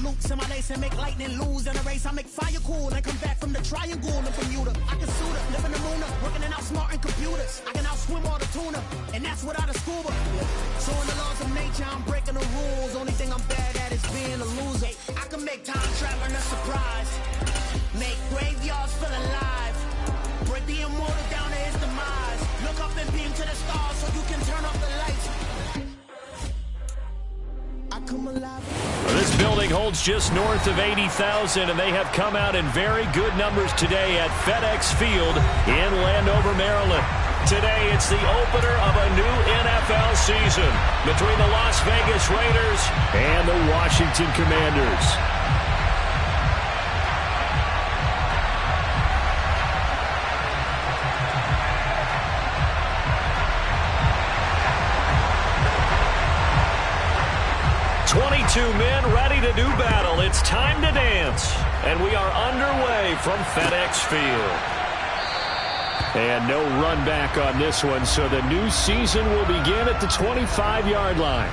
loops in my lace and make lightning lose in a race. I make fire cool and come back from the triangle in Bermuda. I can suit her, live in the moon, working and outsmarting computers. I can outswim all the tuna, and that's without a scuba. So in the laws of nature, I'm breaking the rules. Only thing I'm bad at is being a loser. I can make time traveling a surprise, make graveyards feel alive, break the immortal down to his demise. Look up and beam to the stars so you can turn off the lights. I come alive. This building holds just north of 80,000, and they have come out in very good numbers today at FedEx Field in Landover, Maryland. Today, it's the opener of a new NFL season between the Las Vegas Raiders and the Washington Commanders. Men ready to do battle. It's time to dance. And we are underway from FedEx Field. And no run back on this one, so the new season will begin at the 25-yard line.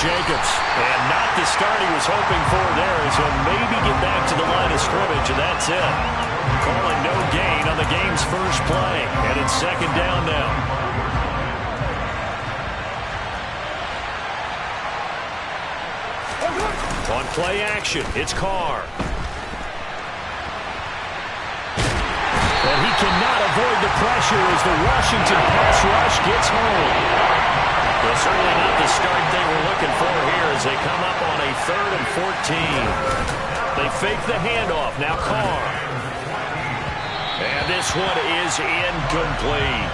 Jacobs, and not the start he was hoping for there, as he'll maybe get back to the line of scrimmage, and that's it. Calling no gain on the game's first play, and it's second down now. On play action, it's Carr. And he cannot avoid the pressure as the Washington pass rush gets home. Well, certainly not the start they were looking for here as they come up on a 3rd and 14. They fake the handoff. Now Carr. And this one is incomplete.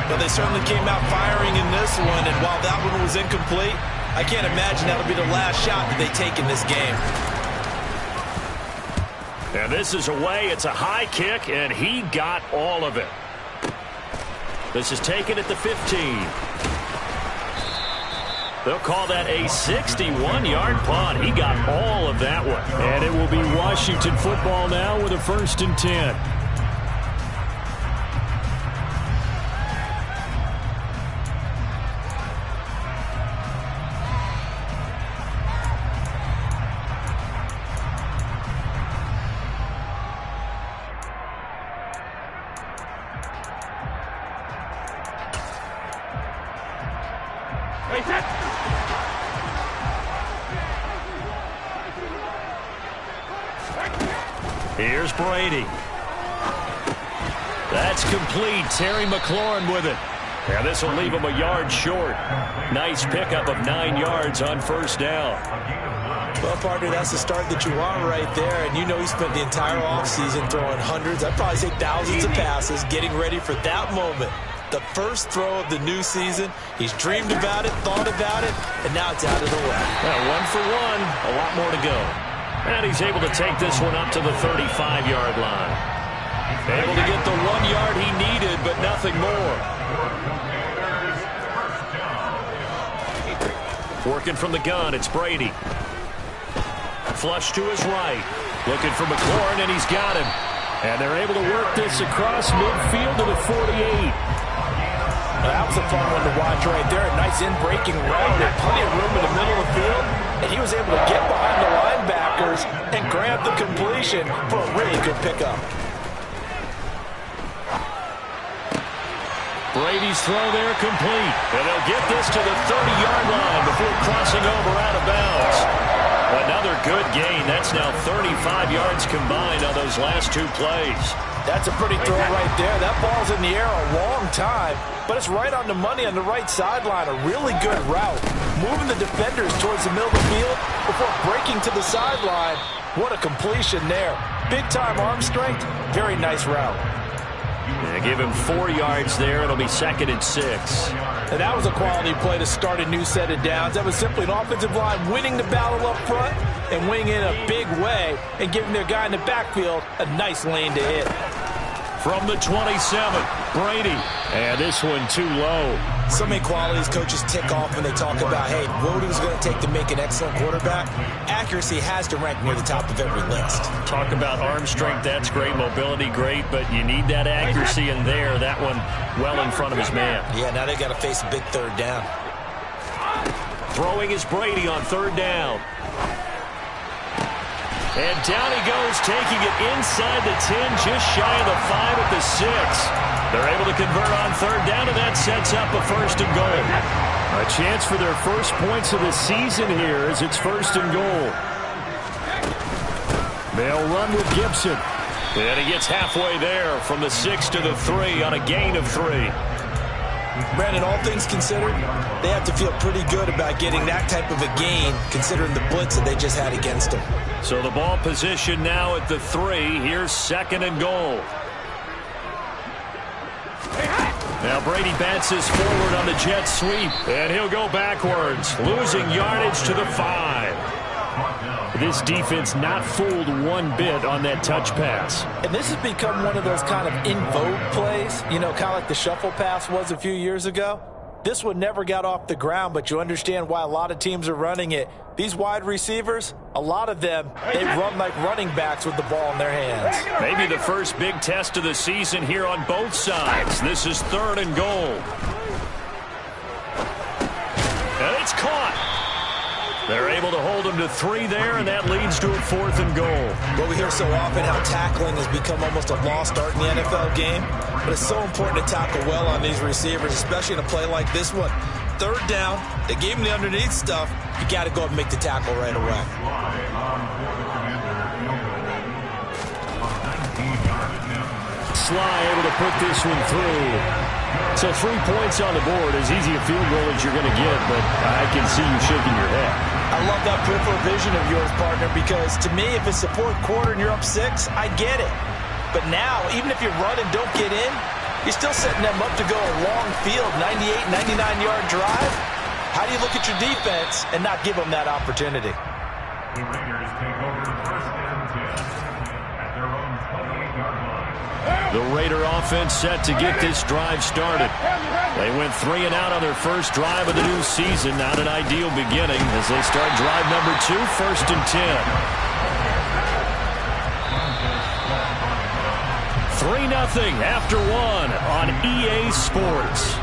But they certainly came out firing in this one, and while that one was incomplete, I can't imagine that'll be the last shot that they take in this game. And this is away. It's a high kick, and he got all of it. This is taken at the 15. They'll call that a 61-yard punt. He got all of that one. And it will be Washington football now with a 1st and 10. Here's Brady. That's complete. Terry McLaurin with it. And this will leave him a yard short. Nice pickup of 9 yards on 1st down. Well, partner, that's the start that you want right there. And you know he spent the entire offseason throwing hundreds, I'd probably say thousands of passes, getting ready for that moment. The first throw of the new season. He's dreamed about it, thought about it, and now it's out of the way. Well, 1 for 1, a lot more to go. And he's able to take this one up to the 35-yard line. Able to get the 1 yard he needed, but nothing more. Working from the gun, it's Brady. Flush to his right. Looking for McLaurin, and he's got him. And they're able to work this across midfield to the 48. That was a fun one to watch right there. A nice in-breaking route. Had plenty of room in the middle of the field. And he was able to get behind the linebackers and grab the completion for a really good pickup. Brady's throw there complete. And they'll get this to the 30-yard line before crossing over out of bounds. Another good gain. That's now 35 yards combined on those last 2 plays. That's a pretty throw right there. That ball's in the air a long time, but it's right on the money on the right sideline. A really good route. Moving the defenders towards the middle of the field before breaking to the sideline. What a completion there. Big-time arm strength. Very nice route. And give him 4 yards there. It'll be 2nd and 6. And that was a quality play to start a new set of downs. That was simply an offensive line winning the battle up front and winning in a big way and giving their guy in the backfield a nice lane to hit. From the 27, Brady. And this one too low. So many qualities coaches tick off when they talk about, hey, what is it going to take to make an excellent quarterback? Accuracy has to rank near the top of every list. Talk about arm strength, that's great. Mobility, great. But you need that accuracy in there. That one well in front of his man. Yeah, now they got to face a big 3rd down. Throwing is Brady on 3rd down. And down he goes, taking it inside the 10, just shy of the 5 at the 6. They're able to convert on 3rd down, and that sets up a 1st and goal. A chance for their first points of the season here as it's 1st and goal. They'll run with Gibson. And he gets halfway there from the 6 to the 3 on a gain of 3. Brandon, all things considered, they have to feel pretty good about getting that type of a gain considering the blitz that they just had against them. So the ball position now at the 3. Here's 2nd and goal. Now Brady bounces forward on the jet sweep, and he'll go backwards, losing yardage to the 5. This defense not fooled one bit on that touch pass. And this has become one of those kind of in vogue plays, you know, kind of like the shuffle pass was a few years ago. This one never got off the ground, but you understand why a lot of teams are running it. These wide receivers, a lot of them, they run like running backs with the ball in their hands. Maybe the first big test of the season here on both sides. This is 3rd and goal. And it's caught. They're able to hold him to 3 there, and that leads to a 4th and goal. Well, we hear so often how tackling has become almost a lost art in the NFL game, but it's so important to tackle well on these receivers, especially in a play like this one. 3rd down, they gave him the underneath stuff. You got to go up and make the tackle right away. Sly able to put this one through. So 3 points on the board, as easy a field goal as you're going to get, but I can see you shaking your head. I love that peripheral vision of yours, partner, because to me, if it's the 4th quarter and you're up 6, I get it. But now, even if you run and don't get in, you're still setting them up to go a long field, 98, 99-yard drive. How do you look at your defense and not give them that opportunity? The Raiders take over 1st and 10 at their own 28-yard line. The Raider offense set to get this drive started. They went 3 and out on their first drive of the new season. Not an ideal beginning as they start drive number 2, 1st and 10. 3-0 after 1 on EA Sports.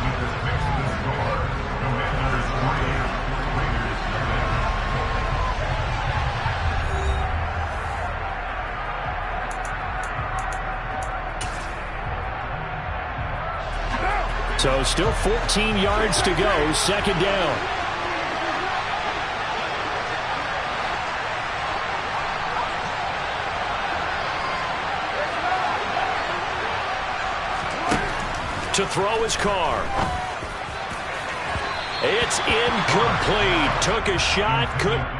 So still 14 yards to go, 2nd down. To throw his Carr. It's incomplete. Took a shot, couldn't.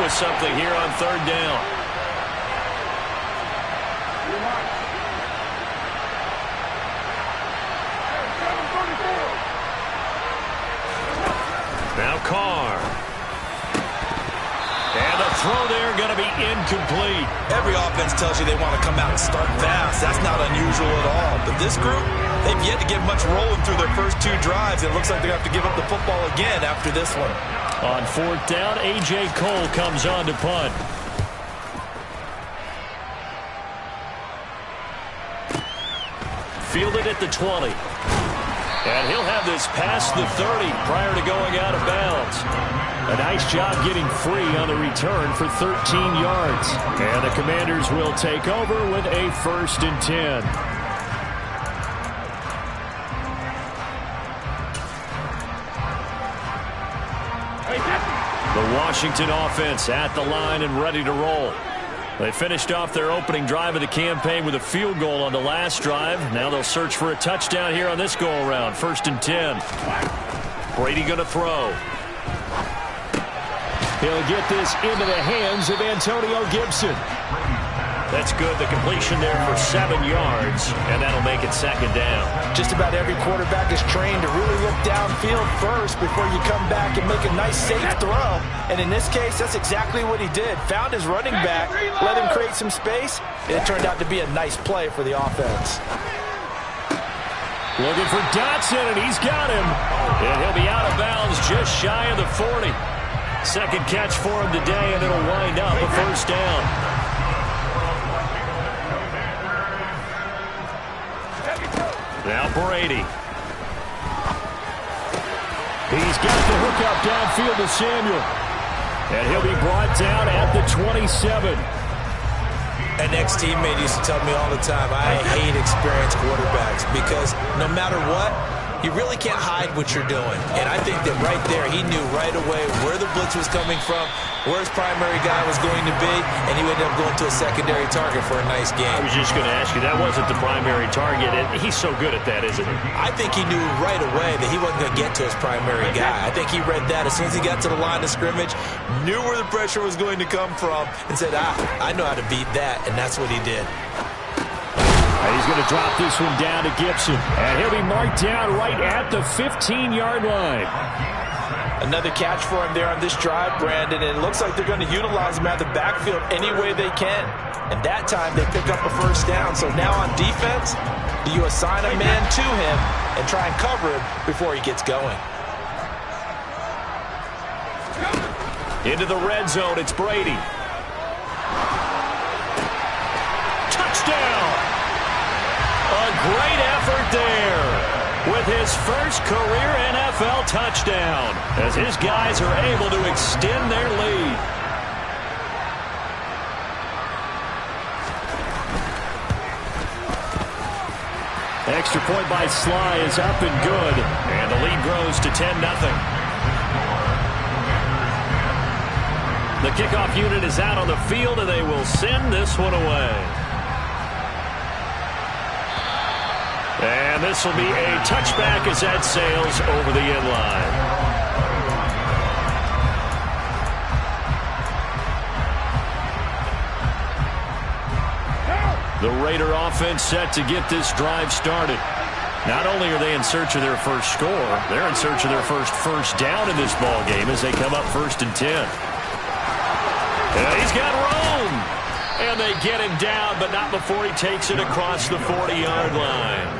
Something here on 3rd down. Now Carr. And the throw there going to be incomplete. Every offense tells you they want to come out and start fast. That's not unusual at all. But this group, they've yet to get much rolling through their first 2 drives. It looks like they're going to have to give up the football again after this one. On 4th down, A.J. Cole comes on to punt. fielded at the 20. And he'll have this past the 30 prior to going out of bounds. A nice job getting free on the return for 13 yards. And the Commanders will take over with a 1st and 10. The Washington offense at the line and ready to roll. They finished off their opening drive of the campaign with a field goal on the last drive. Now they'll search for a touchdown here on this go-around. 1st and 10. Brady going to throw. He'll get this into the hands of Antonio Gibson. That's good. The completion there for 7 yards, and that'll make it 2nd down. Just about every quarterback is trained to really look downfield first before you come back and make a nice, safe throw. And in this case, that's exactly what he did. Found his running back, let him create some space, and it turned out to be a nice play for the offense. Looking for Dotson, and he's got him. And he'll be out of bounds just shy of the 40. Second catch for him today, and it'll wind up a 1st down. Now Brady. He's got the hook up downfield to Samuel. And he'll be brought down at the 27. An ex-teammate used to tell me all the time, I hate experienced quarterbacks because no matter what, you really can't hide what you're doing. And I think that right there, he knew right away where the blitz was coming from, where his primary guy was going to be, and he ended up going to a secondary target for a nice game. I was just going to ask you, that wasn't the primary target, and he's so good at that, isn't he? I think he knew right away that he wasn't going to get to his primary guy. I think he read that as soon as he got to the line of scrimmage, knew where the pressure was going to come from, and said, I know how to beat that, and that's what he did. He's going to drop this one down to Gibson. And he'll be marked down right at the 15-yard line. Another catch for him there on this drive, Brandon. And it looks like they're going to utilize him out of the backfield any way they can. And that time they pick up a 1st down. So now on defense, do you assign a man to him and try and cover him before he gets going? Into the red zone, it's Brady. Touchdown! A great effort there with his first career NFL touchdown as his guys are able to extend their lead. Extra point by Sly is up and good, and the lead grows to 10-0. The kickoff unit is out on the field, and they will send this one away. And this will be a touchback as that sails over the end line. The Raider offense set to get this drive started. Not only are they in search of their first score, they're in search of their first down in this ball game as they come up 1st and 10. And he's got room. And they get him down, but not before he takes it across the 40-yard line.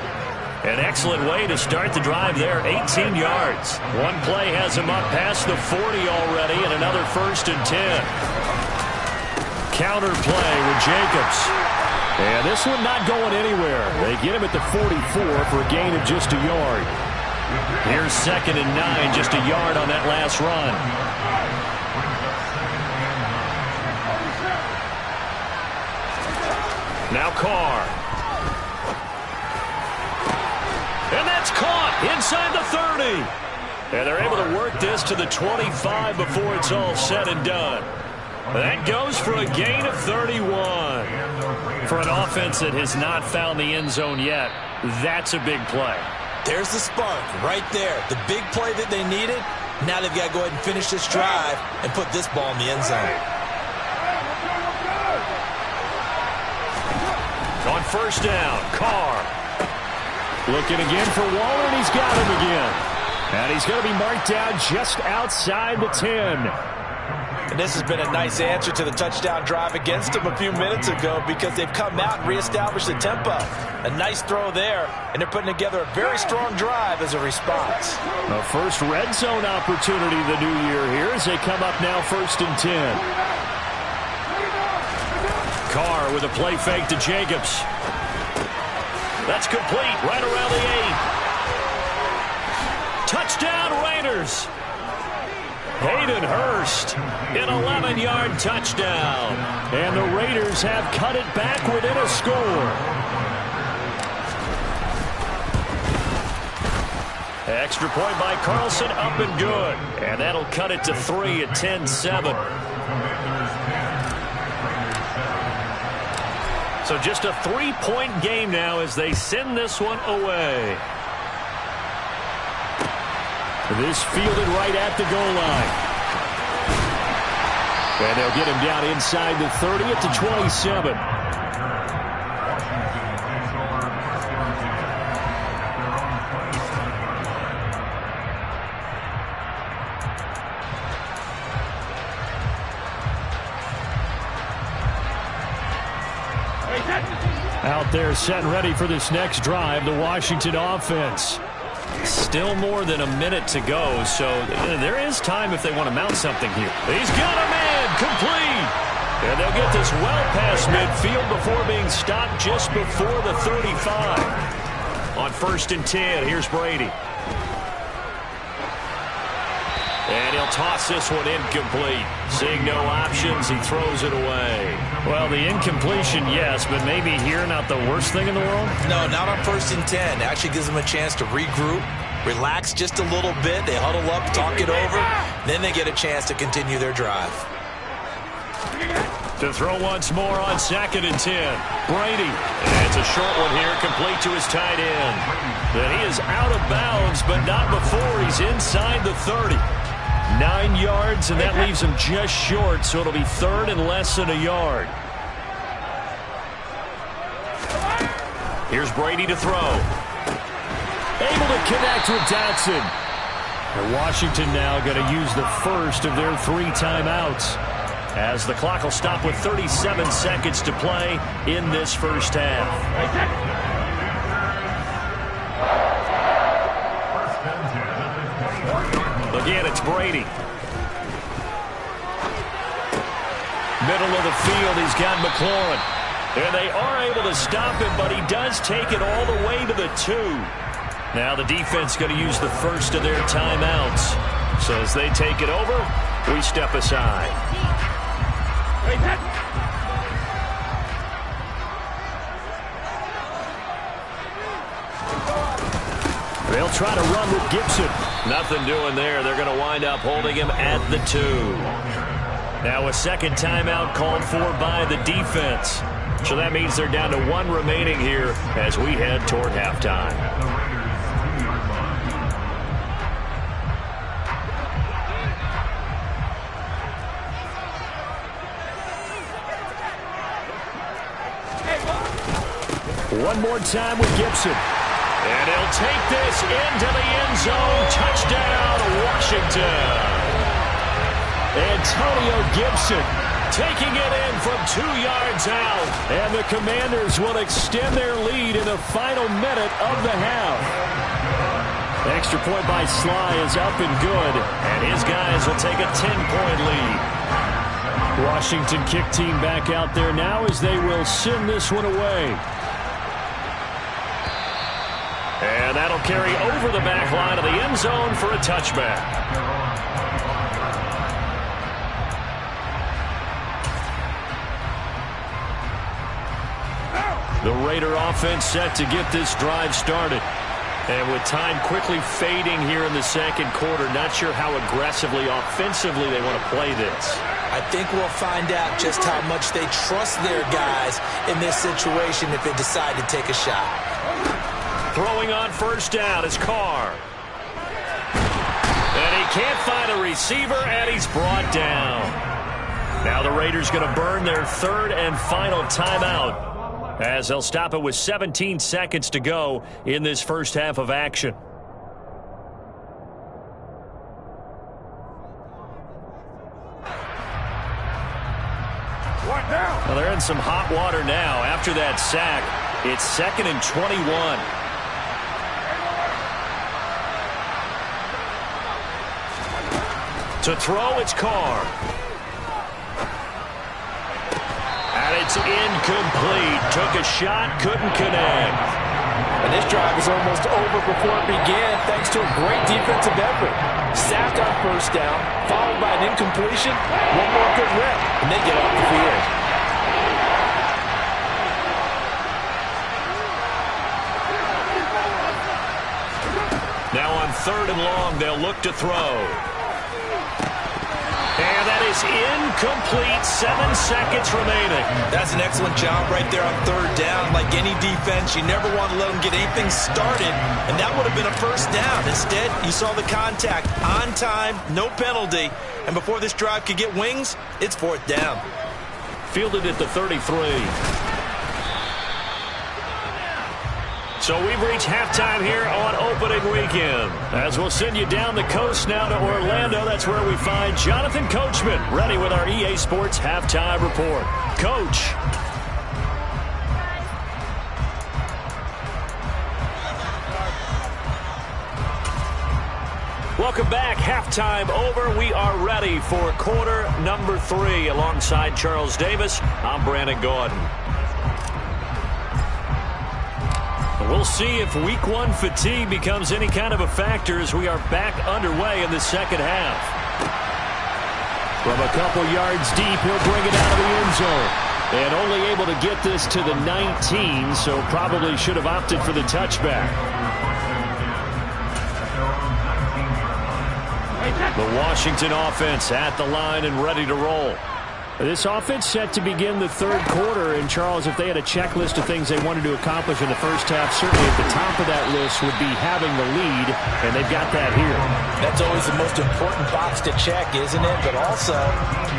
An excellent way to start the drive there, 18 yards. One play has him up past the 40 already, and another 1st and 10. Counter play with Jacobs. And this one not going anywhere. They get him at the 44 for a gain of just a yard. Here's 2nd and 9, just a yard on that last run. Now Carr. And that's caught inside the 30. And they're able to work this to the 25 before it's all said and done. That goes for a gain of 31. For an offense that has not found the end zone yet, that's a big play. There's the spark right there. The big play that they needed. Now they've got to go ahead and finish this drive and put this ball in the end zone. On 1st down, Carr. Looking again for Waller, and he's got him again. And he's going to be marked down just outside the 10. And this has been a nice answer to the touchdown drive against them a few minutes ago because they've come out and reestablished the tempo. A nice throw there, and they're putting together a very strong drive as a response. A first red zone opportunity the new year here as they come up now 1st and 10. Carr with a play fake to Jacobs. That's complete right around the 8. Touchdown, Raiders. Hayden Hurst, an 11-yard touchdown. And the Raiders have cut it back within a score. Extra point by Carlson, up and good. And that'll cut it to 3 at 10-7. So just a 3-point game now as they send this one away. This fielded right at the goal line. And they'll get him down inside the 30 at the 27. Out there set and ready for this next drive, the Washington offense. Still more than a minute to go, so there is time if they want to mount something here. He's got a man, complete. And they'll get this well past midfield before being stopped just before the 35. On 1st and 10, here's Brady. And he'll toss this one incomplete. Seeing no options, he throws it away. Well, the incompletion, yes, but maybe here not the worst thing in the world? No, not on 1st and 10. Actually gives them a chance to regroup, relax just a little bit. They huddle up, talk it over. Then they get a chance to continue their drive. To throw once more on 2nd and 10. Brady. And it's a short one here, complete to his tight end. Then he is out of bounds, but not before he's inside the 30. 9 yards, and that leaves him just short, so it'll be 3rd and less than a yard. Here's Brady to throw. Able to connect with Dotson. And Washington now going to use the first of their 3 timeouts, as the clock will stop with 37 seconds to play in this first half. Again, it's Brady. Middle of the field, he's got McLaurin. And they are able to stop him, but he does take it all the way to the 2. Now the defense going to use the first of their timeouts. So as they take it over, we step aside. They'll try to run with Gibson. Nothing doing there. They're going to wind up holding him at the 2. Now a second timeout called for by the defense. So that means they're down to 1 remaining here as we head toward halftime. One more time with Gibson. And he'll take this into the end zone. Touchdown, Washington. Antonio Gibson taking it in from 2 yards out. And the Commanders will extend their lead in the final minute of the half. Extra point by Sly is up and good. And his guys will take a 10-point lead. Washington kick team back out there now as they will send this one away. And that'll carry over the back line of the end zone for a touchback. The Raider offense set to get this drive started. And with time quickly fading here in the second quarter, not sure how aggressively, offensively they want to play this. I think we'll find out just how much they trust their guys in this situation if they decide to take a shot. Throwing on first down is Carr. And he can't find a receiver, and he's brought down. Now the Raiders going to burn their 3rd and final timeout, as they'll stop it with 17 seconds to go in this first half of action. Well, they're in some hot water now. After that sack, it's 2nd and 21. To throw, it's Carr. And it's incomplete. Took a shot, couldn't connect. And this drive is almost over before it began thanks to a great defensive effort. Sack on first down, followed by an incompletion, one more good rep, and they get off the field. Now on 3rd and long, they'll look to throw. And that is incomplete. 7 seconds remaining. That's an excellent job right there on 3rd down. Like any defense, you never want to let them get anything started, and that would have been a first down. Instead, you saw the contact on time, no penalty, and before this drive could get wings, it's 4th down. Fielded at the 33. So we've reached halftime here on opening weekend. As we'll send you down the coast now to Orlando, that's where we find Jonathan Coachman ready with our EA Sports halftime report. Coach. Welcome back. Halftime over. We are ready for quarter number 3. Alongside Charles Davis, I'm Brandon Gordon. We'll see if week 1 fatigue becomes any kind of a factor as we are back underway in the second half. From a couple yards deep, he'll bring it out of the end zone. And only able to get this to the 19, so probably should have opted for the touchback. The Washington offense at the line and ready to roll. This offense set to begin the 3rd quarter, and Charles, if they had a checklist of things they wanted to accomplish in the first half, certainly at the top of that list would be having the lead, and they've got that here. That's always the most important box to check, isn't it? But also,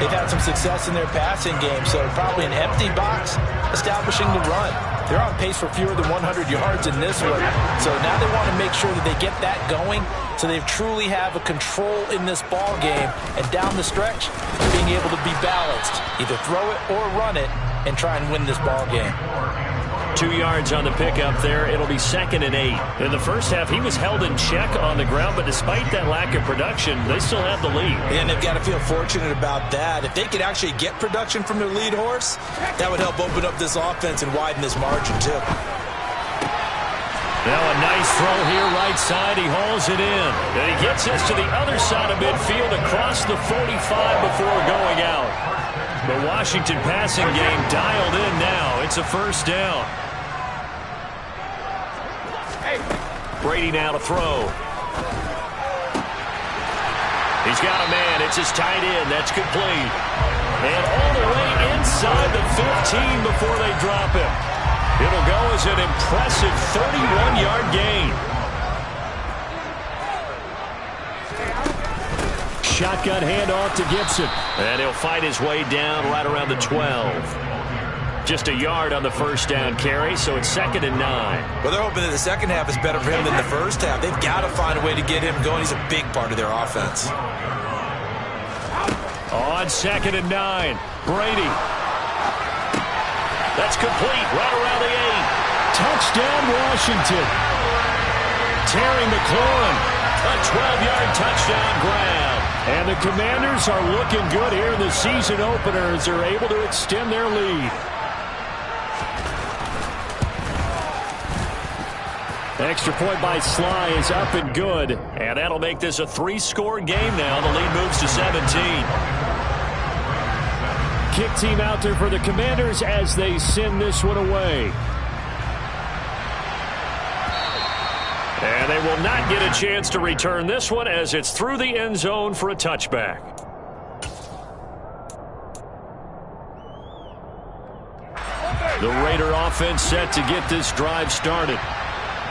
they've had some success in their passing game, so probably an empty box establishing the run. They're on pace for fewer than 100 yards in this one, so now they want to make sure that they get that going so they truly have a control in this ball game, and down the stretch, being able to be balanced, either throw it or run it, and try and win this ball game. 2 yards on the pickup there. It'll be 2nd and 8. In the first half, he was held in check on the ground, but despite that lack of production, they still have the lead. And they've got to feel fortunate about that. If they could actually get production from their lead horse, that would help open up this offense and widen this margin, too. Now a nice throw here, right side. He hauls it in. And he gets this to the other side of midfield across the 45 before going out. The Washington passing game dialed in now. It's a first down. Brady now to throw. He's got a man. It's his tight end. That's complete. And all the way inside the 15 before they drop him. It'll go as an impressive 31-yard gain. Shotgun handoff to Gibson. And he'll fight his way down right around the 12. Just a yard on the first down carry, so it's 2nd and 9. Well, they're hoping that the second half is better for him than the first half. They've got to find a way to get him going. He's a big part of their offense. On 2nd and 9, Brady. That's complete right around the 8. Touchdown, Washington. Terry McLaurin, a 12-yard touchdown grab. And the Commanders are looking good here in the season opener as they're able to extend their lead. Extra point by Sly is up and good. And that'll make this a 3-score game now. The lead moves to 17. Kick team out there for the Commanders as they send this one away. And they will not get a chance to return this one as it's through the end zone for a touchback. The Raider offense set to get this drive started.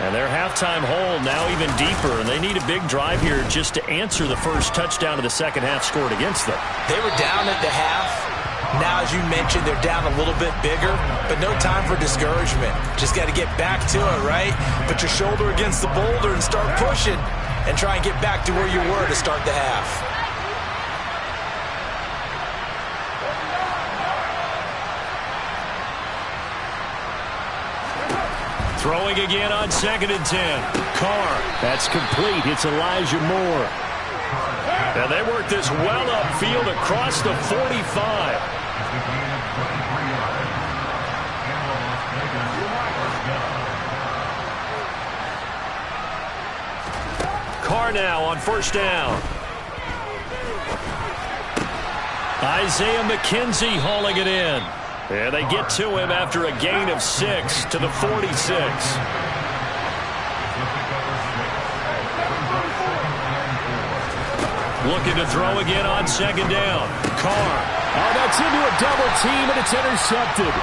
And their halftime hole now even deeper, and they need a big drive here just to answer the first touchdown of the second half scored against them. They were down at the half. Now, as you mentioned, they're down a little bit bigger, but no time for discouragement. Just got to get back to it, right? Put your shoulder against the boulder and start pushing and try and get back to where you were to start the half. Throwing again on 2nd and 10. Carr. That's complete. It's Elijah Moore. And they work this well upfield across the 45. Carr now on first down. Isaiah McKenzie hauling it in. And they get to him after a gain of 6 to the 46. Looking to throw again on second down. Carr. Oh, that's into a double team, and it's intercepted.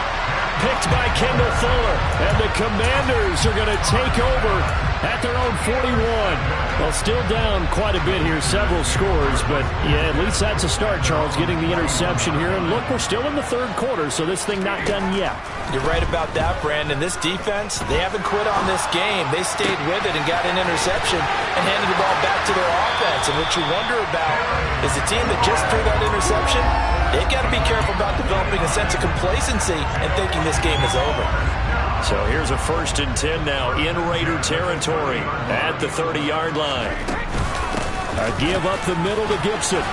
Picked by Kendall Fuller. And the Commanders are going to take over at their own 41. Well, still down quite a bit here, several scores, but yeah, at least that's a start, Charles, getting the interception here. And look, we're still in the third quarter, so this thing not done yet. You're right about that, Brandon. This defense, they haven't quit on this game. They stayed with it and got an interception and handed the ball back to their offense. And what you wonder about is the team that just threw that interception, they've got to be careful about developing a sense of complacency and thinking this game is over. So here's a 1st and 10 now in Raider territory at the 30-yard line. A give up the middle to Gibson.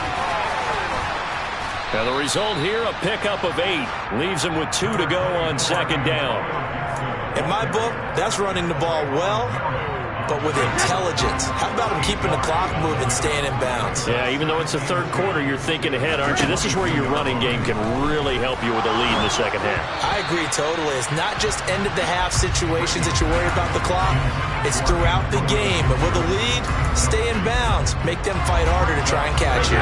Now the result here, a pickup of 8. Leaves him with 2 to go on second down. In my book, that's running the ball well, but with intelligence. How about him keeping the clock moving, staying in bounds? Yeah, even though it's the third quarter, you're thinking ahead, aren't you? This is where your running game can really help you with a lead in the second half. I agree totally. It's not just end-of-the-half situations that you worry about the clock. It's throughout the game. But with a lead, stay in bounds. Make them fight harder to try and catch you.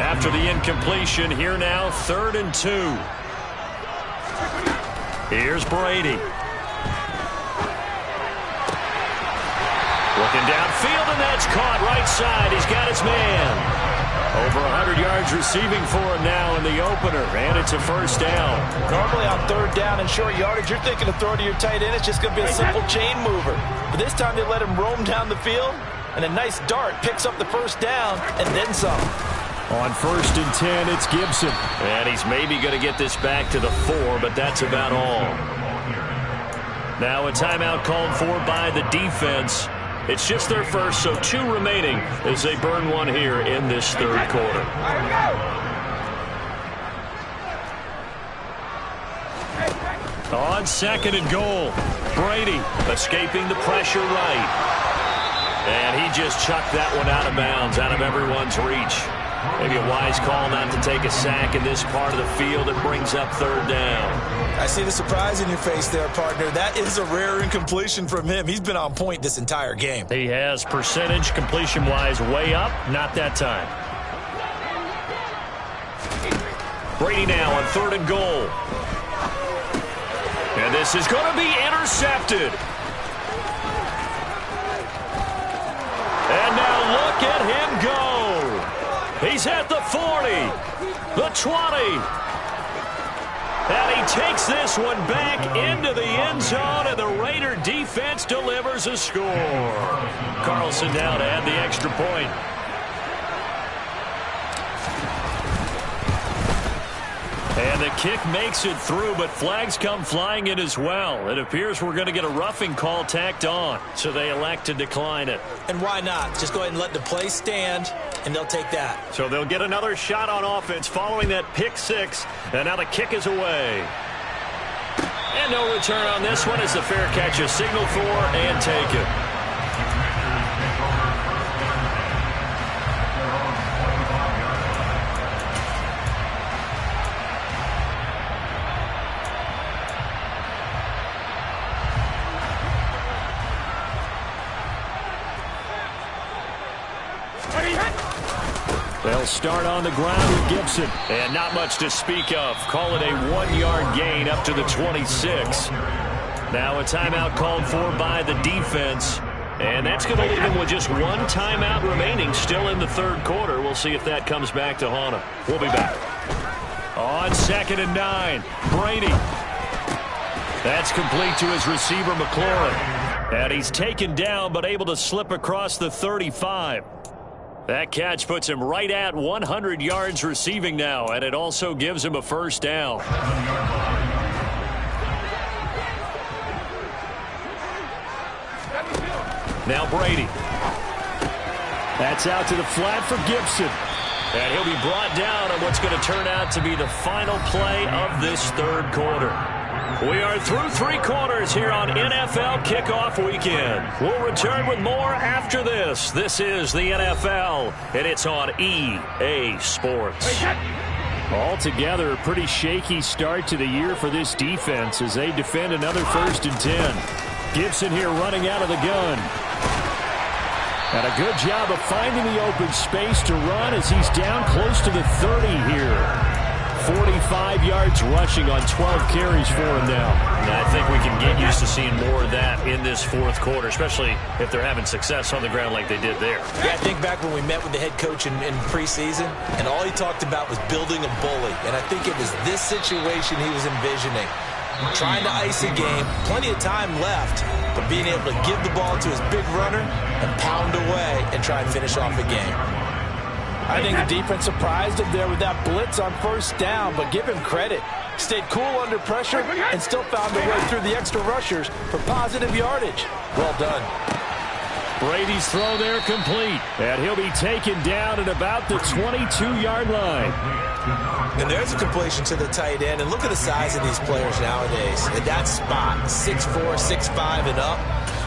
After the incompletion, here now, 3rd and 2. Here's Brady. Looking downfield, and that's caught right side. He's got his man. Over 100 yards receiving for him now in the opener, and it's a first down. Normally on 3rd down and short yardage, you're thinking of throwing to your tight end. It's just going to be a simple chain mover. But this time they let him roam down the field, and a nice dart picks up the first down and then some. On 1st and 10, it's Gibson. And he's maybe going to get this back to the 4, but that's about all. Now a timeout called for by the defense. It's just their first, so 2 remaining as they burn one here in this third quarter. On 2nd and goal, Brady escaping the pressure right. And he just chucked that one out of bounds, out of everyone's reach. Maybe a wise call not to take a sack in this part of the field. It brings up 3rd down. I see the surprise in your face there, partner. That is a rare incompletion from him. He's been on point this entire game. He has percentage completion-wise way up. Not that time. Brady now on 3rd and goal. And this is going to be intercepted. And now look at him go. He's at the 40, the 20. And he takes this one back into the end zone, and the Raider defense delivers a score. Carlson now to add the extra point. And the kick makes it through, but flags come flying in as well. It appears we're going to get a roughing call tacked on, so they elect to decline it. And why not? Just go ahead and let the play stand, and they'll take that. So they'll get another shot on offense following that pick 6, and now the kick is away. And no return on this one as the fair catch is signaled for and taken. They'll start on the ground with Gibson. And not much to speak of. Call it a 1-yard gain up to the 26. Now a timeout called for by the defense. And that's going to leave him with just 1 timeout remaining still in the third quarter. We'll see if that comes back to haunt him. We'll be back. On 2nd and 9, Brady. That's complete to his receiver, McLaurin. And he's taken down but able to slip across the 35. That catch puts him right at 100 yards receiving now, and it also gives him a first down. Now Brady. That's out to the flat for Gibson. And he'll be brought down on what's going to turn out to be the final play of this third quarter. We are through 3 quarters here on NFL Kickoff Weekend. We'll return with more after this. This is the NFL, and it's on EA Sports. Altogether, a pretty shaky start to the year for this defense as they defend another 1st and 10. Gibson here running out of the gun. And a good job of finding the open space to run as he's down close to the 30 here. 45 yards rushing on 12 carries for him now. And I think we can get used to seeing more of that in this 4th quarter, especially if they're having success on the ground like they did there. Yeah, I think back when we met with the head coach in preseason, and all he talked about was building a bully. And I think it was this situation he was envisioning. Trying to ice a game, plenty of time left, but being able to give the ball to his big runner and pound away and try and finish off a game. I think the defense surprised him there with that blitz on 1st down, but give him credit. Stayed cool under pressure and still found a way through the extra rushers for positive yardage. Well done. Brady's throw there complete, and he'll be taken down at about the 22-yard line. And there's a completion to the tight end, and look at the size of these players nowadays. At that spot, 6'4", 6'5", and up.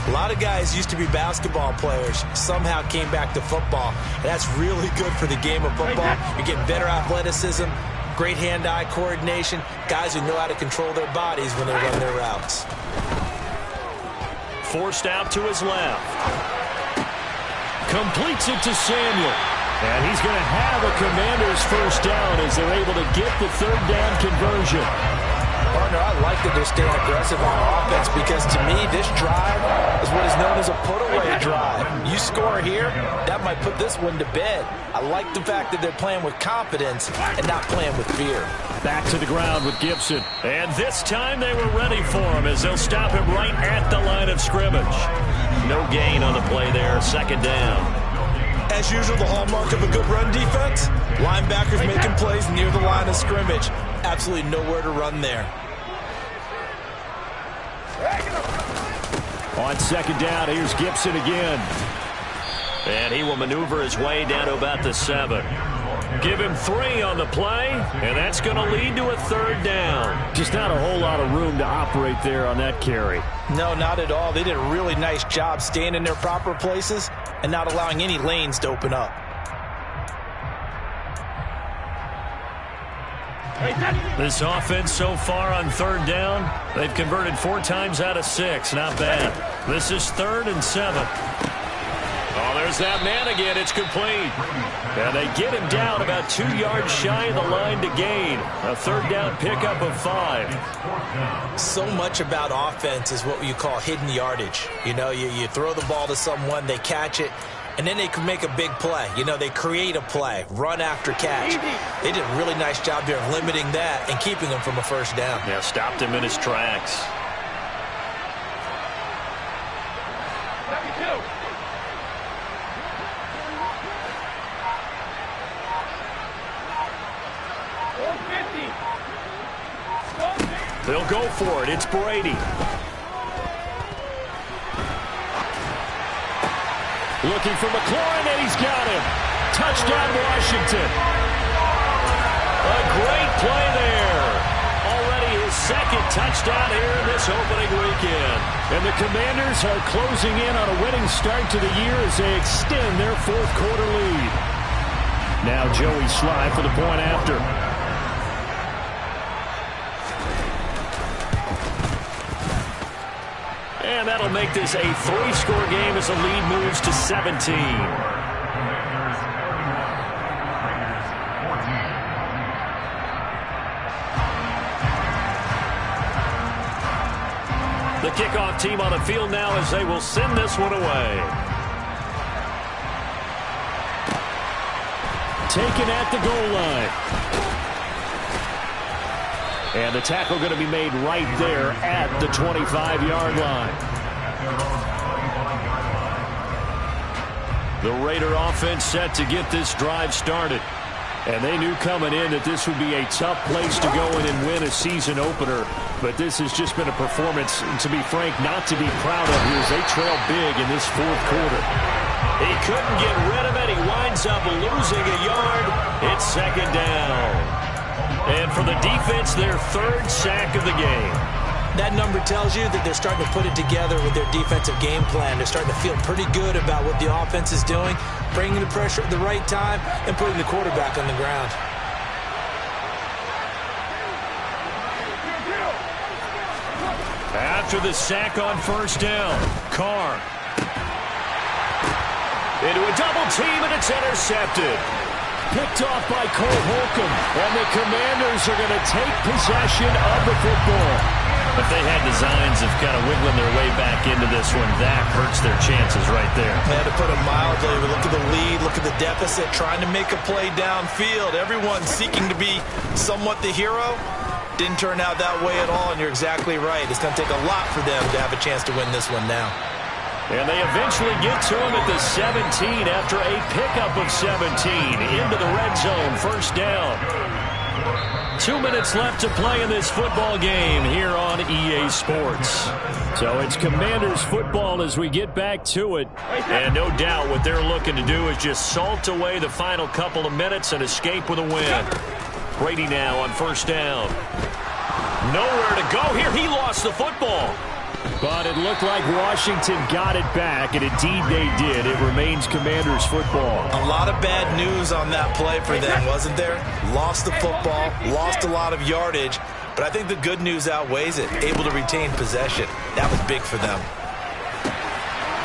A lot of guys used to be basketball players, somehow came back to football. And that's really good for the game of football. You get better athleticism, great hand-eye coordination, guys who know how to control their bodies when they run their routes. Forced out to his left. Completes it to Samuel. And he's going to have a Commanders 1st down as they're able to get the 3rd down conversion. Partner, I like that they're staying aggressive on offense because to me, this drive is what is known as a put-away drive. You score here, that might put this one to bed. I like the fact that they're playing with confidence and not playing with fear. Back to the ground with Gibson. And this time they were ready for him as they'll stop him right at the line of scrimmage. No gain on the play there, 2nd down. As usual, the hallmark of a good run defense, linebackers making plays near the line of scrimmage. Absolutely nowhere to run there. On 2nd down, here's Gibson again. And he will maneuver his way down to about the 7. Give him 3 on the play, and that's going to lead to a 3rd down. Just not a whole lot of room to operate there on that carry. No, not at all. They did a really nice job staying in their proper places and not allowing any lanes to open up. This offense so far on 3rd down, they've converted 4 times out of 6. Not bad. This is 3rd and 7. Oh, there's that man again. It's complete. And they get him down about 2 yards shy of the line to gain. A 3rd down pickup of 5. So much about offense is what you call hidden yardage. You know, you throw the ball to someone, they catch it, and then they can make a big play. You know, they create a play, run after catch. They did a really nice job there of limiting that and keeping him from a 1st down. Yeah, stopped him in his tracks. They'll go for it. It's Brady. Looking for McLaurin, and he's got him. Touchdown, Washington. A great play there. Already his 2nd touchdown here in this opening weekend. And the Commanders are closing in on a winning start to the year as they extend their 4th quarter lead. Now Joey Sly for the point after. And that'll make this a 3-score game as the lead moves to 17. The kickoff team on the field now as they will send this one away. Taken at the goal line. And the tackle going to be made right there at the 25-yard line. The Raider offense set to get this drive started. And they knew coming in that this would be a tough place to go in and win a season opener. But this has just been a performance, to be frank, not to be proud of here as they trail big in this 4th quarter. He couldn't get rid of it. He winds up losing a yard. It's 2nd down. And for the defense, their 3rd sack of the game. That number tells you that they're starting to put it together with their defensive game plan. They're starting to feel pretty good about what the offense is doing, bringing the pressure at the right time, and putting the quarterback on the ground. After the sack on first down, Carr. Into a double team, and it's intercepted. Picked off by Cole Holcomb, and the Commanders are going to take possession of the football. If they had designs of kind of wiggling their way back into this one, that hurts their chances right there. Yeah, to put it mildly, look at the lead, look at the deficit, trying to make a play downfield. Everyone seeking to be somewhat the hero. Didn't turn out that way at all, and you're exactly right. It's going to take a lot for them to have a chance to win this one now. And they eventually get to him at the 17 after a pickup of 17 into the red zone, first down. 2 minutes left to play in this football game here on EA Sports. So it's Commanders football as we get back to it. And no doubt what they're looking to do is just salt away the final couple of minutes and escape with a win. Brady now on first down. Nowhere to go here. He lost the football. But it looked like Washington got it back, and indeed they did. It remains Commanders football. A lot of bad news on that play for them, wasn't there? Lost the football, lost a lot of yardage, but I think the good news outweighs it. Able to retain possession. That was big for them.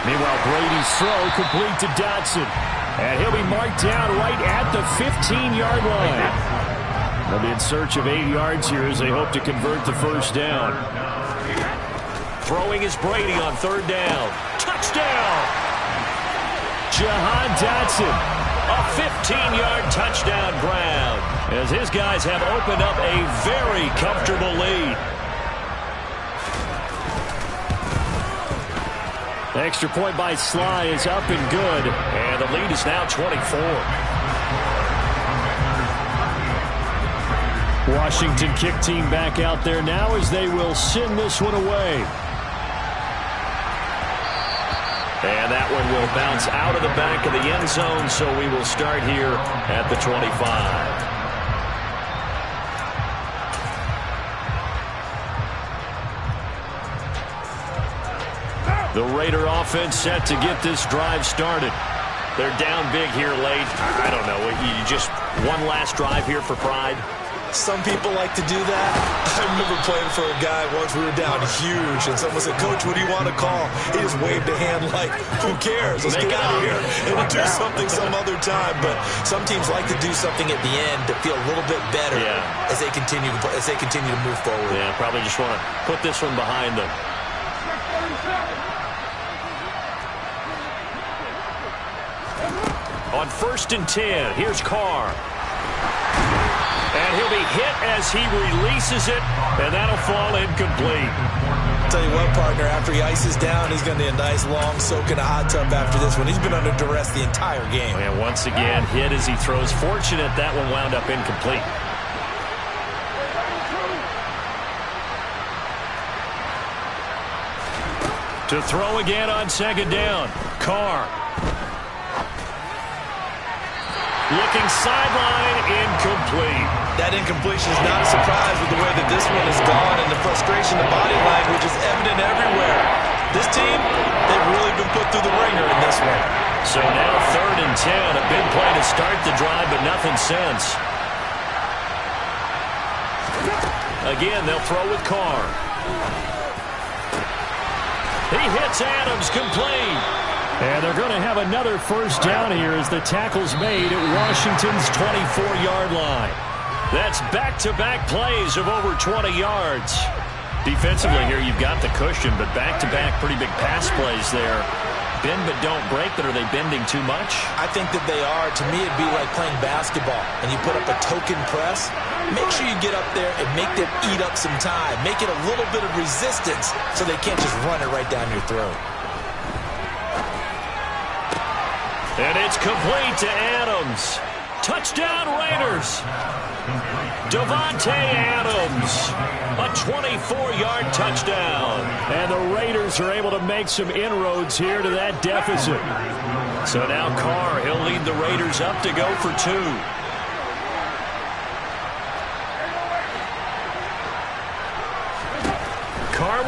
Meanwhile, Brady's throw complete to Dotson. And he'll be marked down right at the 15-yard line. They'll be in search of 8 yards here as they hope to convert the first down. Throwing is Brady on third down. Touchdown! Jahan Dotson. A 15-yard touchdown grab as his guys have opened up a very comfortable lead. Extra point by Sly is up and good. And the lead is now 24. Washington kick team back out there now as they will send this one away. And that one will bounce out of the back of the end zone, so we will start here at the 25. The Raider offense set to get this drive started. They're down big here late. I don't know. You just one last drive here for pride. Some people like to do that. I remember playing for a guy once. We were down huge, and someone said, "Coach, what do you want to call?" He just waved a hand like, "Who cares? Let's get out of here and we'll do something some other time." But some teams like to do something at the end to feel a little bit better as they continue to move forward. Yeah, probably just want to put this one behind them. On first and 10, here's Carr. And he'll be hit as he releases it, and that'll fall incomplete. I'll tell you what, partner, after he ices down, he's going to need a nice long soak in a hot tub after this one. He's been under duress the entire game. And once again, hit as he throws. Fortunate that one wound up incomplete. To throw again on second down, Carr. Looking sideline, incomplete. That incompletion is not a surprise with the way that this one has gone, and the frustration, the body language is evident everywhere. This team, they've really been put through the ringer in this one. So now third and 10, a big play to start the drive, but nothing since. Again, they'll throw with Carr. He hits Adams, complete. And they're going to have another first down here as the tackle's made at Washington's 24-yard line. That's back-to-back plays of over 20 yards. Defensively here, you've got the cushion, but back-to-back pretty big pass plays there. Bend but don't break, but are they bending too much? I think that they are. To me, it'd be like playing basketball, and you put up a token press. Make sure you get up there and make them eat up some time. Make it a little bit of resistance so they can't just run it right down your throat. And it's complete to Adams. Touchdown Raiders. Davante Adams. A 24-yard touchdown. And the Raiders are able to make some inroads here to that deficit. So now Carr, he'll lead the Raiders up to go for 2.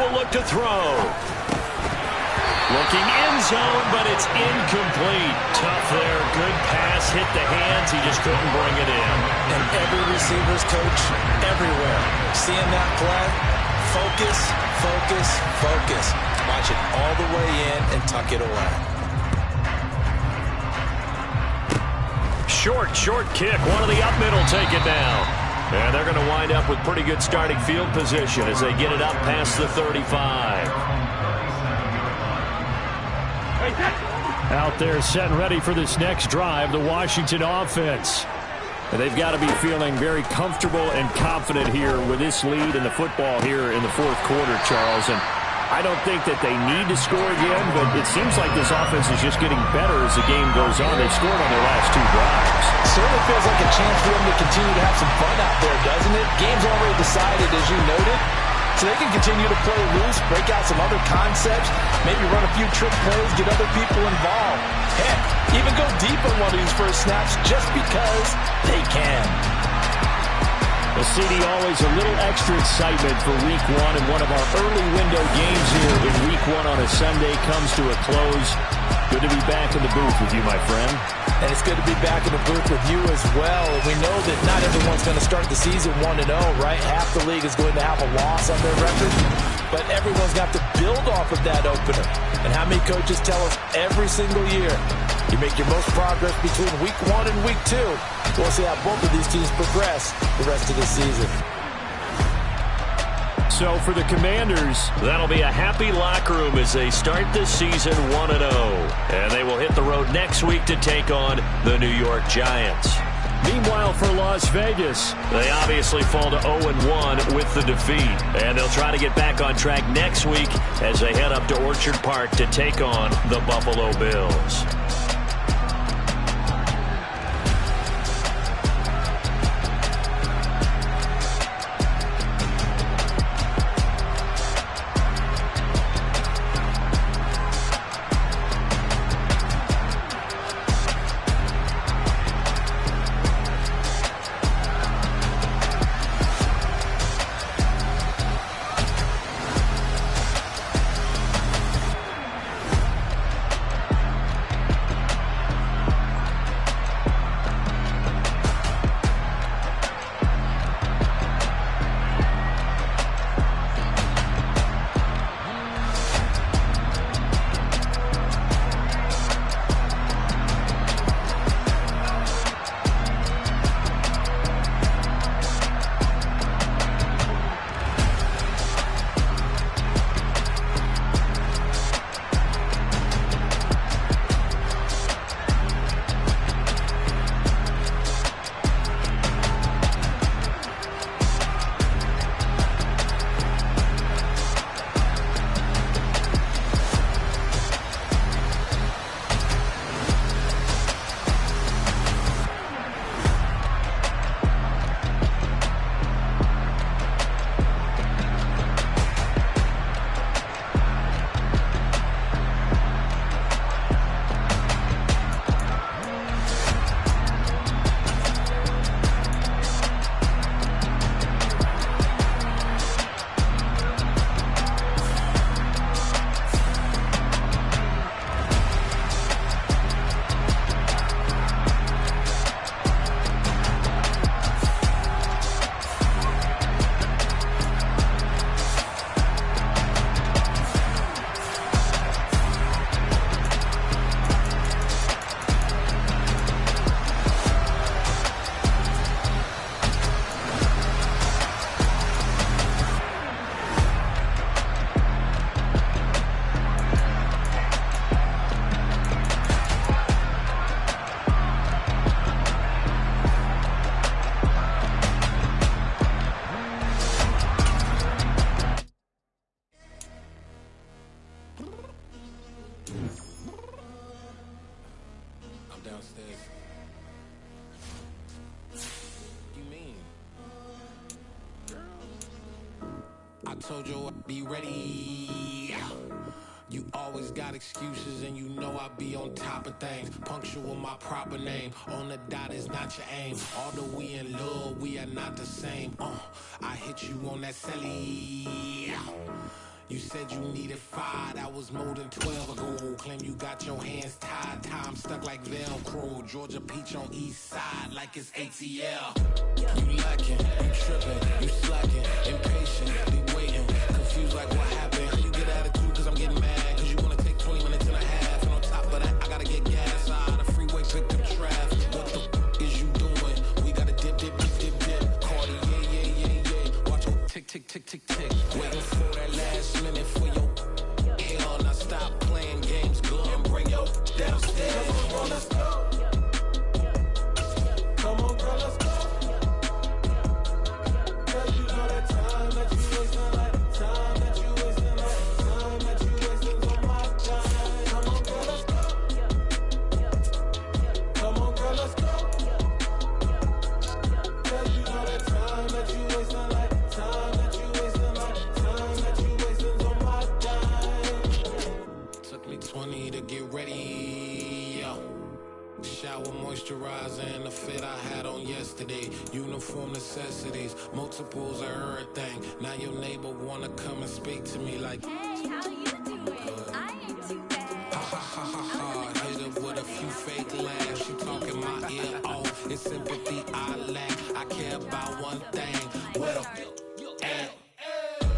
he'll look to throw. Looking end zone, but it's incomplete. Tough there. Good pass. Hit the hands. He just couldn't bring it in. And every receiver's coach everywhere. Seeing that play, focus, focus, focus. Watch it all the way in and tuck it away. Short kick. One of the up middle take it down. And they're going to wind up with pretty good starting field position as they get it up past the 35. Out there set and ready for this next drive, the Washington offense. And they've got to be feeling very comfortable and confident here with this lead in the football here in the fourth quarter, Charles. And I don't think that they need to score again, but it seems like this offense is just getting better as the game goes on. They've scored on their last 2 drives. Certainly feels like a chance for them to continue to have some fun out there, doesn't it? Game's already decided, as you noted. So they can continue to play loose, break out some other concepts, maybe run a few trick plays, get other people involved. Heck, even go deep on one of these first snaps just because they can. Well, CD, always a little extra excitement for Week 1, and one of our early window games here in Week 1 on a Sunday comes to a close. Good to be back in the booth with you, my friend. And it's good to be back in the booth with you as well. And we know that not everyone's going to start the season 1-0, right? Half the league is going to have a loss on their record. But everyone's got to build off of that opener. And how many coaches tell us every single year, you make your most progress between Week 1 and Week 2. We'll see how both of these teams progress the rest of the season. So for the Commanders, that'll be a happy locker room as they start this season 1-0. And they will hit the road next week to take on the New York Giants. Meanwhile, for Las Vegas, they obviously fall to 0-1 with the defeat. And they'll try to get back on track next week as they head up to Orchard Park to take on the Buffalo Bills. downstairs. You mean? I told you I'd be ready. You always got excuses and you know I be on top of things. Punctual my proper name. On the dot is not your aim. Although we in love, we are not the same. I hit you on that celly. You said you needed 5, that was more than 12 ago. Claim you got your hands tied, time stuck like Velcro. Georgia Peach on east side like it's ATL. You lacking, you tripping, you slacking, impatient, be waiting, confused like what happened. How you get attitude cause I'm getting mad, cause you wanna take 20 minutes and a half. And on top of that, I gotta get gas out the freeway, pick up traffic. What the is you doing? We gotta dip, dip, dip, dip, dip. Cardi, yeah. Watch your tick, tick, tick, tick, tick. Waiting for that last minute for your hell. Now stop playing games, go and bring your downstairs. Come on, let's go. Come on, girl, let's go. Cause you know that time that you wasting, like time that you wasting, like time that you wasting on my time. Come on, girl, let's go. Come on, girl, let's go. Cause you know that time that you wasting, like time that you wasting, like time that you wasting on my time. Took me 20 to get ready, yo. Shower, moisturizer, and the fit I had on yesterday. Uniform necessities, multiples of everything. Now your neighbor wanna come and speak to me like, Hey, how you doing? I ain't too bad. ha ha ha ha ha. Hit her with a few fake laughs. She talking my ear off. It's sympathy I lack. I care about one thing. Well, and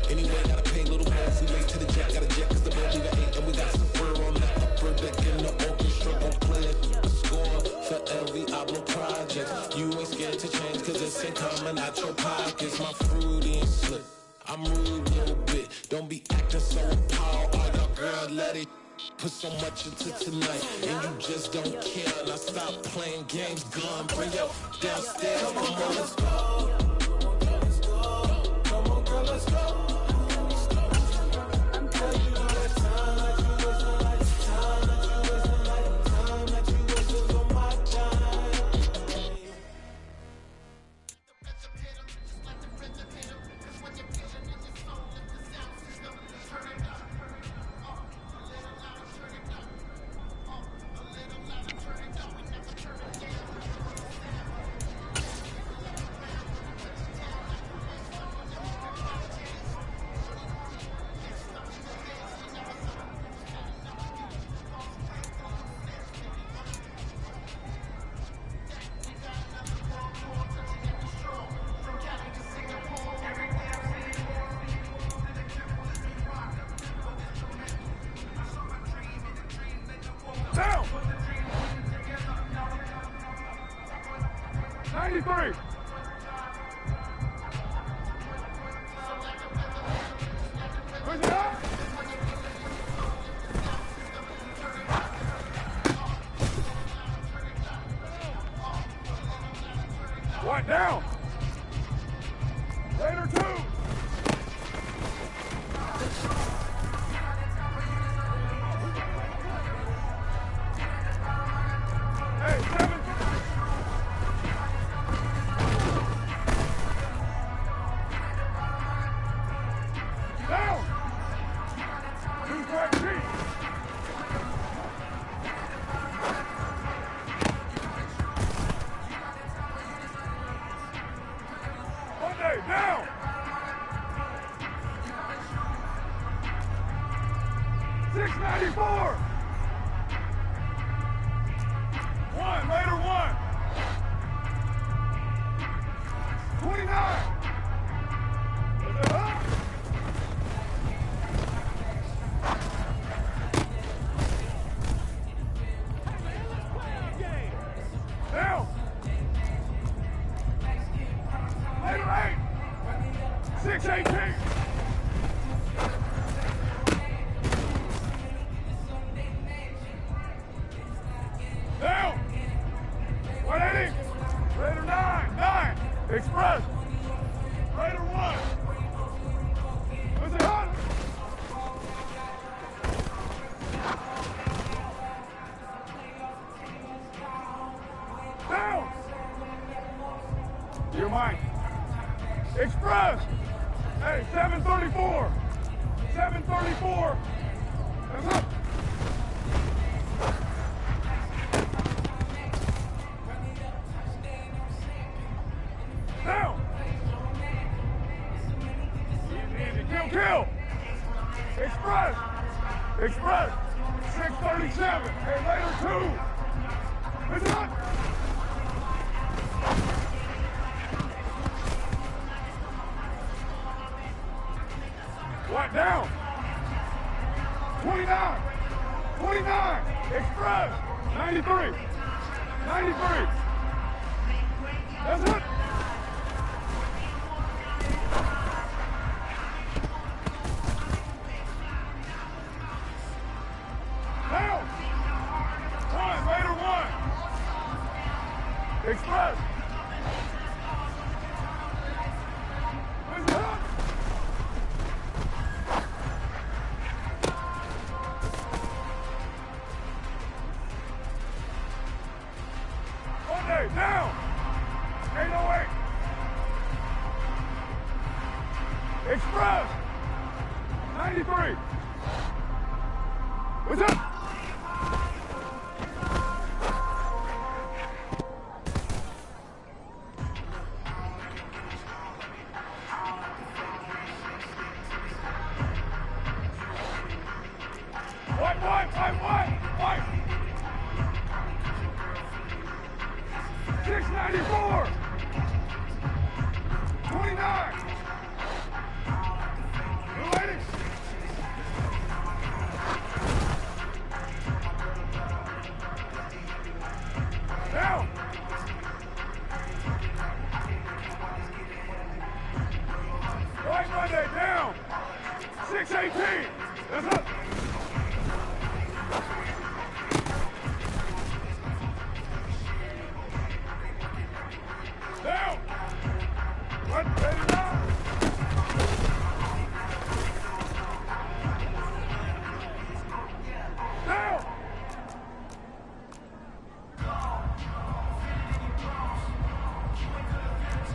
anyway, gotta pay a little more. If we late to the jet, gotta jet cause the boat leave at 8. And we got some fur on the upper deck in the orchestra. Gon' play a score for every album project. You ain't scared to change cause this ain't coming out your pockets. My fruity and slip. I'm rude a little bit. Don't be acting so appalled. All your girl, let it put so much into tonight. And you just don't care. Now stop playing games. Gun, bring your downstairs. Come on, let's go. Come on, girl, let's go. Down! 93! Push it up! One down! Later two! Hey, 7! Down! 213! Monday, down! 694! One, later one. 29. Is it up? Down. Later 8. 618. Down. 180. Later 9. Express. Later 1. Was it hot? Down. Your mic. Express. Hey, 734. 734. That's up. Down. Easy, kill. Express. Express. 637. Hey, later 2. Listen up. What down? 29. 29. Express. 93. 93. That's it. Down. 1. Later 1. Express. Listen up. Down! 808! Express! 93! What's up? What? 694! 29! New ladies! Down! Right Monday, down! 618! That's up! Down! 189! Down!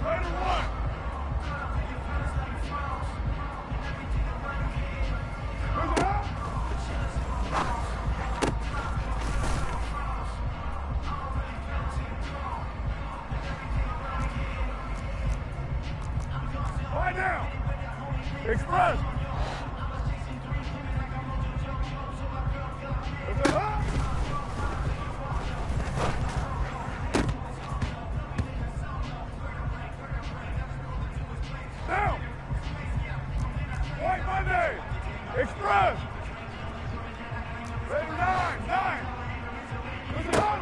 Later 1! Where's it up? Right now! Express! Is it up? Down! White Monday! Express! Ready 9! Is it up?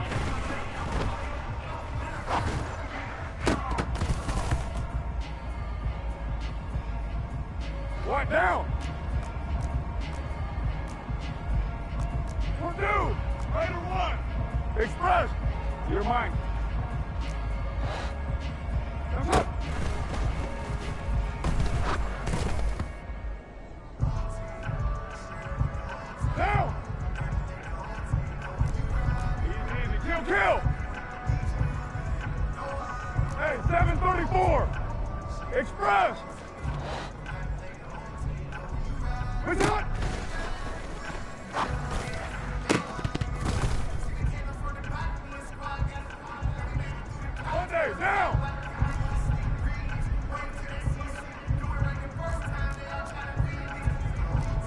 What down? Purdue, later 1. Express, you're mine. That's up. Down. Easy. Kill. Hey, 734. Express. What's up? Monday, down!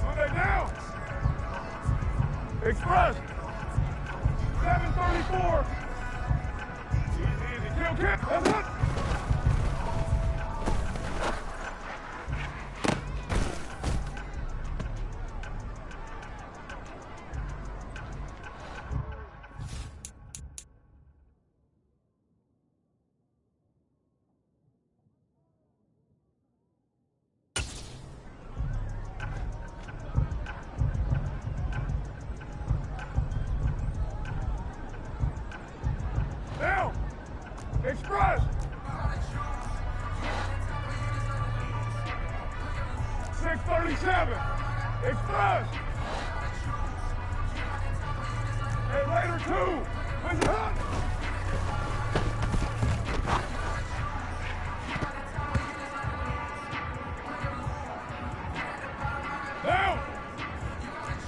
Monday, down! Express! 734! Easy. Kill. That's it! Down! Express! 637! Express! Hey, later 2! Where's it up? Down!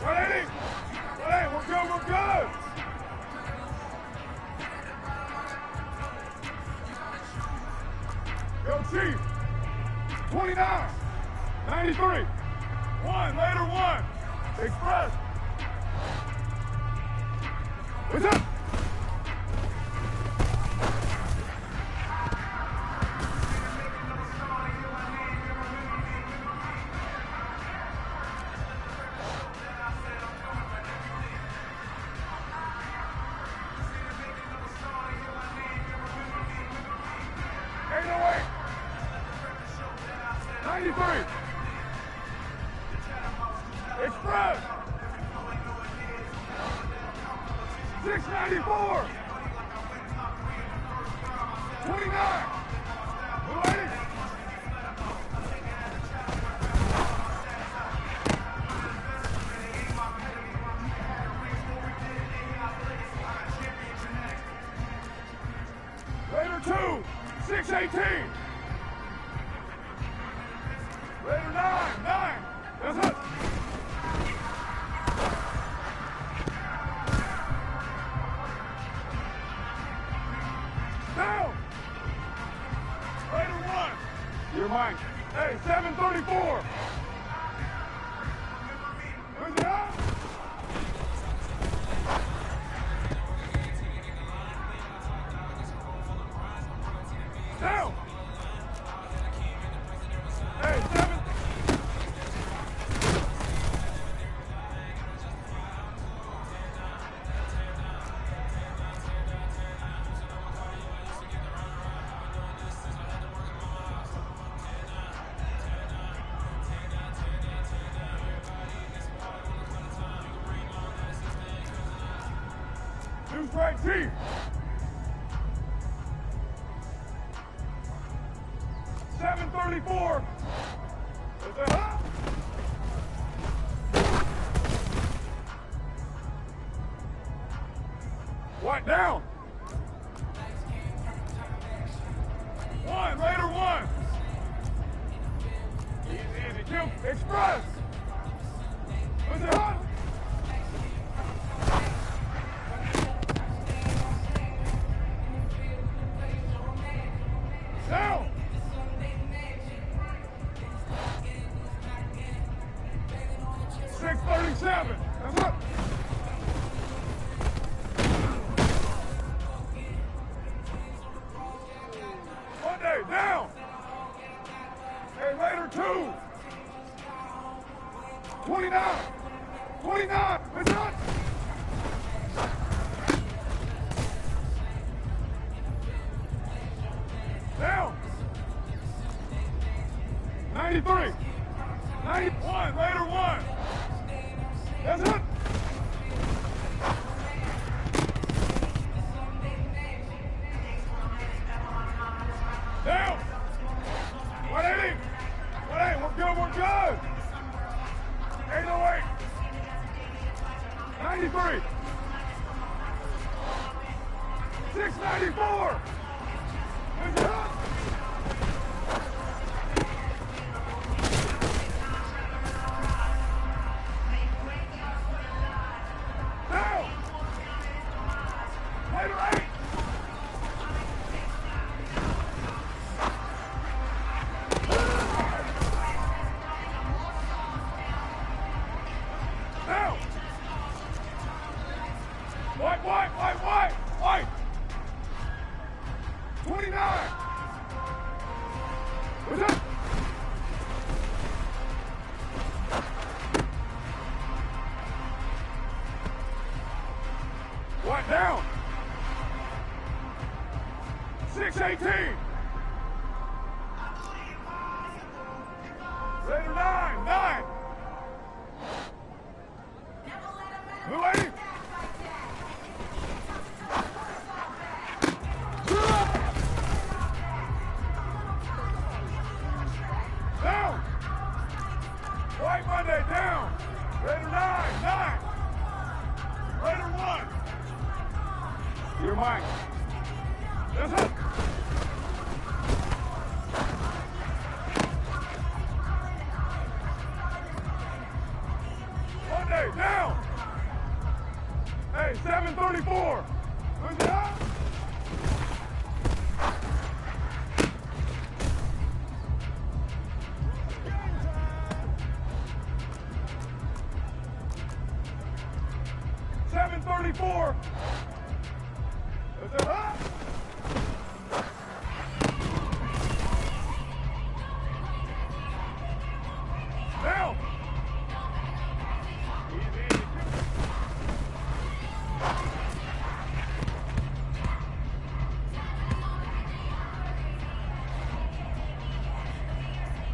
180! Hey, we're good! Go Chief! 29! 93! 1, later 1! Express. What's up? Express! 694! 29! Ready? Raider 2, 618! Raider 9! That's it! Down! Raider 1! You're mine. Hey, 734! Where's it at? Down! Hey, 7... Two strike T. $734. Is that up? What down? One, Raider 1. Easy, kill. Express. Is it up? Down! 637. That's up. Monday, down. Hey, Raider 2. 29. 29. It's up. Down. 93. 91. Raider 1. That's it. Down. 180. 180. We're good. We're good. 808. 93. 694. Is it up? Down! Raider 8! Down! White! 29! What's up? What down? 618. Raider 9. Blue 80. Down. White Monday down. Raider 9. Raider 1. You're mine. That's it.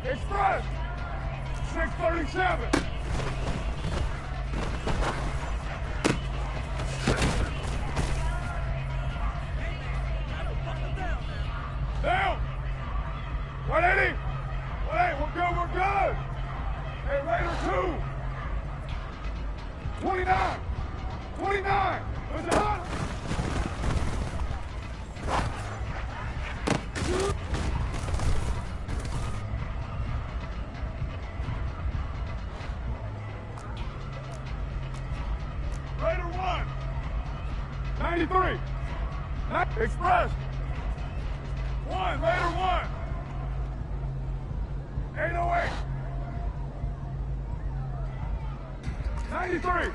Express. 637. Down. 180. 180. We're good. We're good. Hey, Raider 2. 29. 29. What's it hot? Raider 1. 93. Express. 1. Raider 1. 808. 93.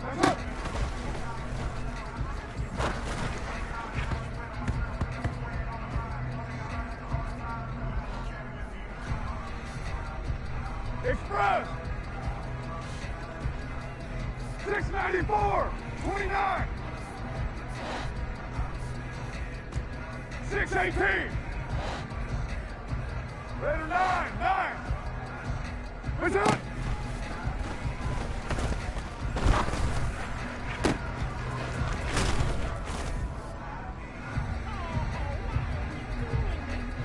That's up. Express. 694. 29. 618. Raider 9. 9. What's up?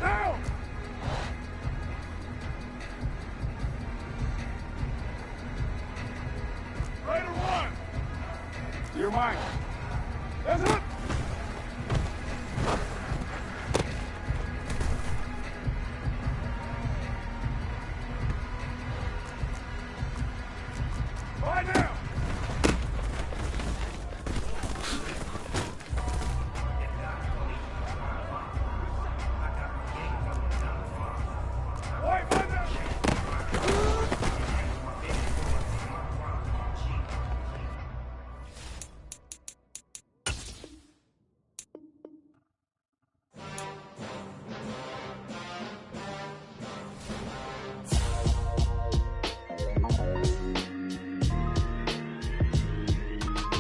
Down. Raider 1. You're mine. That's it. Right now. Right now.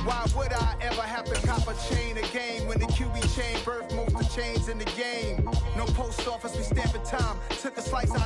Why would I ever have to cop a chain again when the QB chain birth most of chains in the game? No post office, we stamping time. Took a slice out.